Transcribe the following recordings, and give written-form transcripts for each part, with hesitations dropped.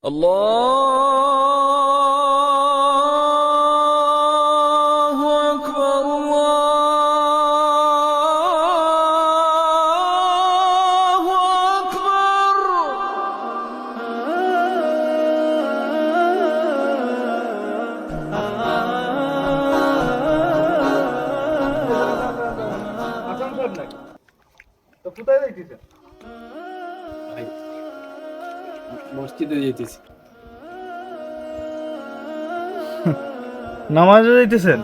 الله أكبر الله أكبر তো কোথায় যাইতেছেন? ভাই, মসজিদে যেতেছি। নামাজে যাইতেছেন?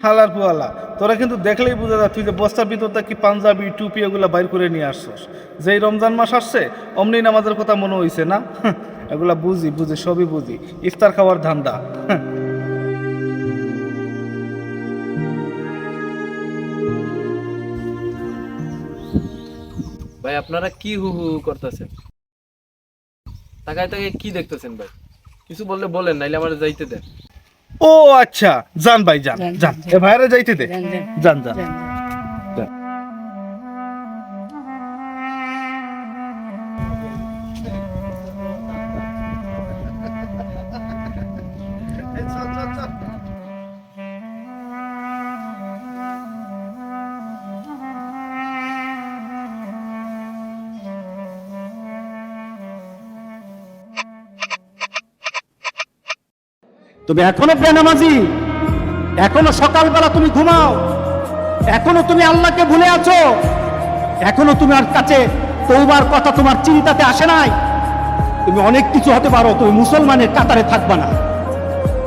হালার পুয়ালা, তোরা কিন্তু দেখলেই বোঝা যায় তুই যে বস্তার ভিতর থেকে পাঞ্জাবি টুপি এগুলা বাইর করে নিয়ে আসছস। যেই রমজান মাস আসছে অমনি নামাজের কথা মনে হইছে না? এগুলা বুঝি বুঝি সবই বুঝি, ইফতার খাওয়ার ধান্দা। ভাই, আপনারা কি হু হু করতেছেন? তাকায় তাকায় কি দেখতেছেন ভাই? কিছু বললে বলেন, নাইলে আমার যাইতে দেন। ও আচ্ছা, যান ভাই যান যান, এ ভাইরে যাইতে দে, যান যান। তুমি এখনো বেনামাজি, এখনো সকালবেলা তুমি ঘুমাও, এখনো তুমি আল্লাহকে ভুলে আছো, এখনো তোমার কাছে তওবার কথা তোমার চিন্তাতে আসে নাই। তুমি অনেক কিছু হতে পারো, তুমি মুসলমানের কাতারে থাকবা না।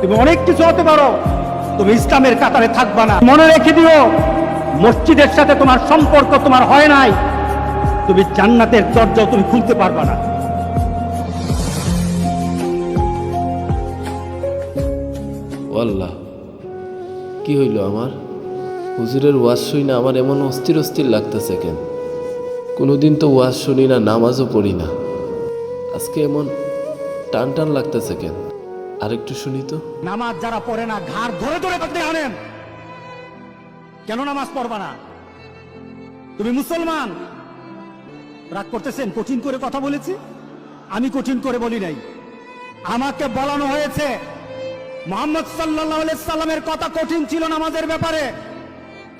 তুমি অনেক কিছু হতে পারো, তুমি ইসলামের কাতারে থাকবা না। মনে রেখে দিও, মসজিদের সাথে তোমার সম্পর্ক তোমার হয় নাই, তুমি জান্নাতের দরজাও তুমি খুলতে পারবা না। আল্লাহ, কি হইল আমার? হুজুরের ওয়াজ শুই না আমার এমন অস্থির অস্থির লাগতেছে কেন? কোনোদিন তো ওয়াজ শুনি না, নামাজও পড়ি না, আজকে এমন টান টান লাগতেছে কেন? আরেকটু শুনি তো। নামাজ যারা পড়ে না ঘাড় ধরে ধরে করতে আনেন, কেন নামাজ পড়বা না? তুমি মুসলমান। রাগ করতেছেন? কঠিন করে কথা বলেছি? আমি কঠিন করে বলি নাই। আমাকে বলানো হয়েছে মুহাম্মদ সাল্লাল্লাহু আলাইহি সাল্লামের কথা কঠিন ছিল নামাজের ব্যাপারে।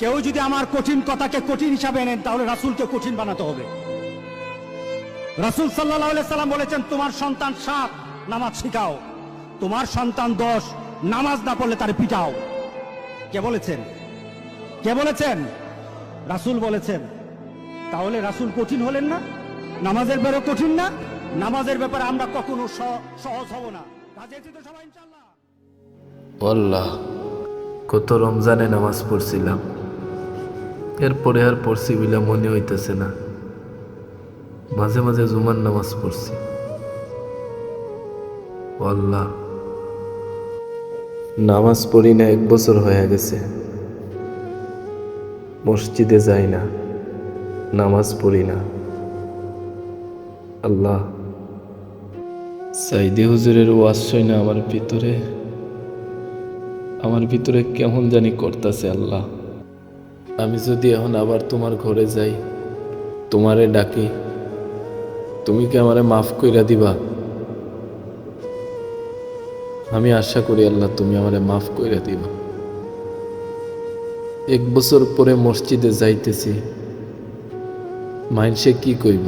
কেউ যদি আমার কঠিন কথাকে কঠিন হিসাবে নেন, তাহলে রাসূলকে কঠিন বানাতে হবে। রাসূল সাল্লাল্লাহু আলাইহি সাল্লাম বলেছেন, তোমার সন্তান 7 নামাজ শিখাও, তোমার সন্তান 10 নামাজ না পড়লে তার পিটাও। কে বলেছেন? কে বলেছেন? রাসূল বলেছেন। তাহলে রাসূল কঠিন হলেন না? নামাজের ব্যাপারে কঠিন না? নামাজের ব্যাপারে আমরা কখনো সহজ হব না। কাজে তো সবাই ইনশাআল্লাহ। আল্লাহ, কত রমজানে নামাজ পড়ছিলাম, এরপরে আর পড়ছি বলে মনে হইতেছে না। মাঝে মাঝে জুমার নামাজ পড়ছি। আল্লাহ, নামাজ পড়ি না 1 বছর হয়ে গেছে, মসজিদে যাই না, নামাজ পড়ি না। আল্লাহ, সাইদি হুজুরের ওয়াজ শুই না আমার ভিতরে কেমন জানি করতেছে। আল্লাহ, আমি যদি এখন আবার তোমার ঘরে যাই, তোমারে ডাকি, তুমি কি আমারে মাফ কইরা দিবা? আমি আশা করি আল্লাহ তুমি আমারে মাফ কইরা দিবা। 1 বছর পরে মসজিদে যাইতেছি, মাইনসে কি কইব?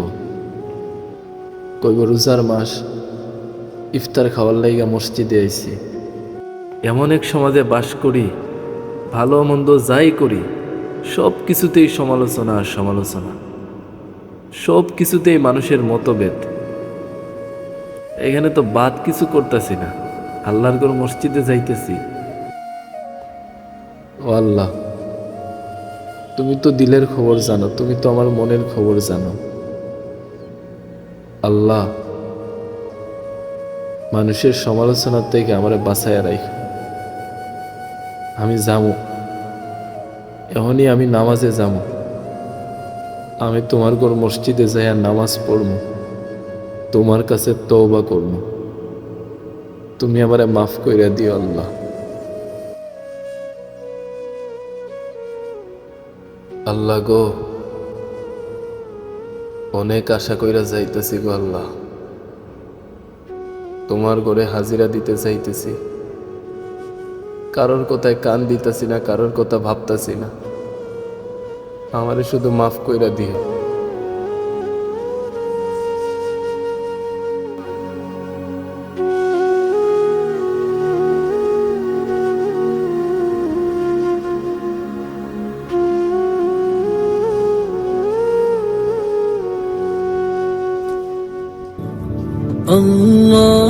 রোজার মাস, ইফতার খাওয়ার লাইগা মসজিদে আইছি। এমন এক সমাজে বাস করি, ভালো মন্দ যাই করি সব কিছুতেই সমালোচনা আর সমালোচনা, সব কিছুতেই মানুষের মতভেদ। এখানে তো বাদ কিছু করতেছি না, আল্লাহর ঘর মসজিদে যাইতেছি। ও আল্লাহ, তুমি তো দিলের খবর জানো, তুমি তো আমার মনের খবর জানো। আল্লাহ, মানুষের সমালোচনার থেকে আমারে বাঁচাইয়া রাখো। আমি যাবো, এখনই আমি নামাজে যাবো, আমি তোমার ঘর মসজিদে যাই আর নামাজ পড়বো, তোমার কাছে তওবা করবো। তুমি আমারে মাফ কইরা দিও আল্লাহ। আল্লাহ গো, অনেক আশা কইরা যাইতেছি গো আল্লাহ, তোমার ঘরে হাজিরা দিতে চাইতেছি। কারোর কথায় কান দিতেছি না, কারোর কথা ভাবতাছি না। আমারে শুধু মাফ কইরা দিও। الله